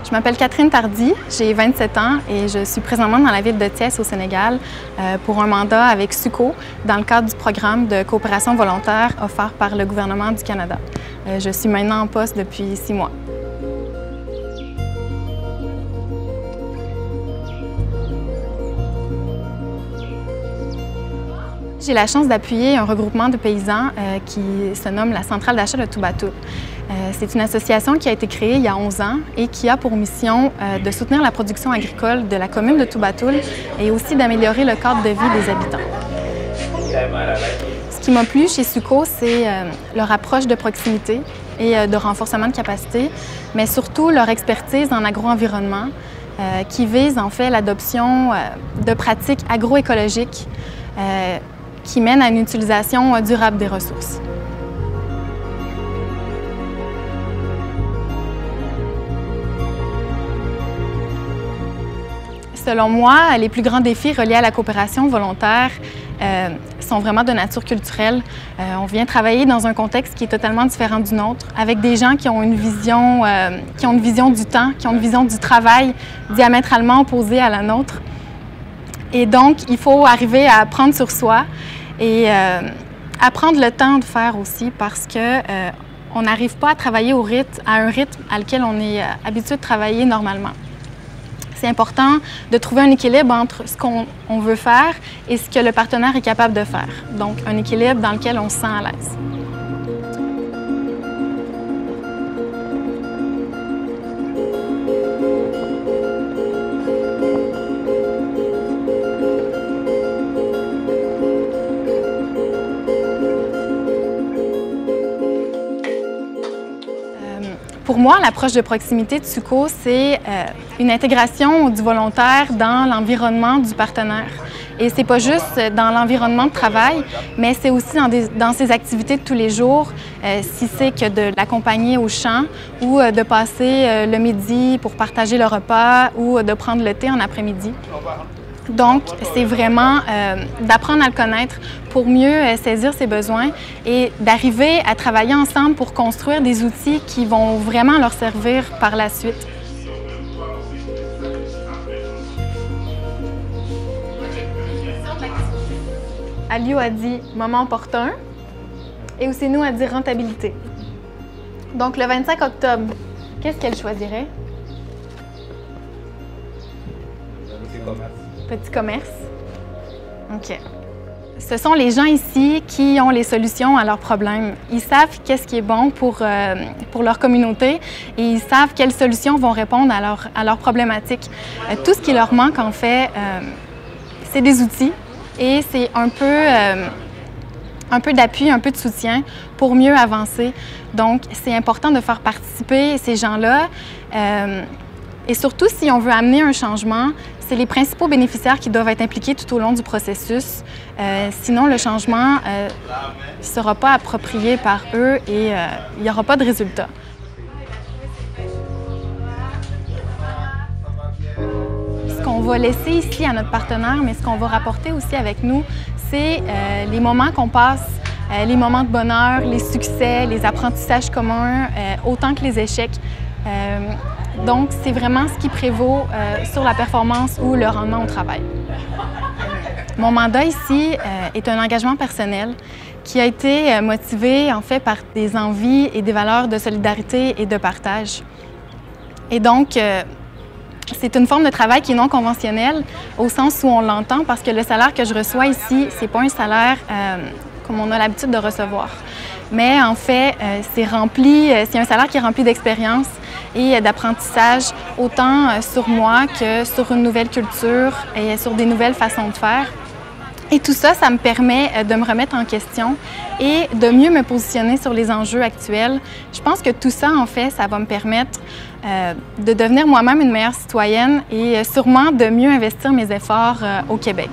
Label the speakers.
Speaker 1: Je m'appelle Catherine Tardy, j'ai 27 ans et je suis présentement dans la ville de Thiès au Sénégal pour un mandat avec SUCO dans le cadre du programme de coopération volontaire offert par le gouvernement du Canada. Je suis maintenant en poste depuis 6 mois. J'ai la chance d'appuyer un regroupement de paysans qui se nomme la Centrale d'achat de Toubatoul. C'est une association qui a été créée il y a 11 ans et qui a pour mission de soutenir la production agricole de la commune de Toubatoul et aussi d'améliorer le cadre de vie des habitants. Ce qui m'a plu chez SUCO, c'est leur approche de proximité et de renforcement de capacité, mais surtout leur expertise en agro-environnement qui vise en fait l'adoption de pratiques agroécologiques qui mènent à une utilisation durable des ressources. Selon moi, les plus grands défis reliés à la coopération volontaire sont vraiment de nature culturelle. On vient travailler dans un contexte qui est totalement différent du nôtre, avec des gens qui ont une vision du temps, qui ont une vision du travail diamétralement opposée à la nôtre. Et donc, il faut arriver à prendre sur soi et à prendre le temps de faire aussi parce que on n'arrive pas à travailler à un rythme à lequel on est habitué de travailler normalement. C'est important de trouver un équilibre entre ce qu'on veut faire et ce que le partenaire est capable de faire. Donc, un équilibre dans lequel on se sent à l'aise. Pour moi, l'approche de proximité de SUCO, c'est une intégration du volontaire dans l'environnement du partenaire. Et c'est pas juste dans l'environnement de travail, mais c'est aussi dans ses activités de tous les jours, si c'est que de l'accompagner au champ ou de passer le midi pour partager le repas ou de prendre le thé en après-midi. Donc, c'est vraiment d'apprendre à le connaître pour mieux saisir ses besoins et d'arriver à travailler ensemble pour construire des outils qui vont vraiment leur servir par la suite. Aliou a dit « moment opportun » et Ousseynou a dit « rentabilité ». Donc, le 25 octobre, qu'est-ce qu'elle choisirait? Petit commerce. OK. Ce sont les gens ici qui ont les solutions à leurs problèmes. Ils savent qu'est-ce qui est bon pour leur communauté et ils savent quelles solutions vont répondre à leurs problématiques. Tout ce qui leur manque, en fait, c'est des outils et c'est un peu d'appui, un peu de soutien pour mieux avancer. Donc, c'est important de faire participer ces gens-là. Et surtout, si on veut amener un changement, c'est les principaux bénéficiaires qui doivent être impliqués tout au long du processus. Sinon, le changement ne sera pas approprié par eux et il n'y aura pas de résultat. Ce qu'on va laisser ici à notre partenaire, mais ce qu'on va rapporter aussi avec nous, c'est les moments qu'on passe, les moments de bonheur, les succès, les apprentissages communs, autant que les échecs. Donc, c'est vraiment ce qui prévaut sur la performance ou le rendement au travail. Mon mandat ici est un engagement personnel qui a été motivé en fait par des envies et des valeurs de solidarité et de partage. Et donc, c'est une forme de travail qui est non conventionnelle au sens où on l'entend parce que le salaire que je reçois ici, c'est pas un salaire comme on a l'habitude de recevoir. Mais en fait, c'est un salaire qui est rempli d'expérience et d'apprentissage, autant sur moi que sur une nouvelle culture et sur des nouvelles façons de faire. Et tout ça, ça me permet de me remettre en question et de mieux me positionner sur les enjeux actuels. Je pense que tout ça, en fait, ça va me permettre de devenir moi-même une meilleure citoyenne et sûrement de mieux investir mes efforts au Québec.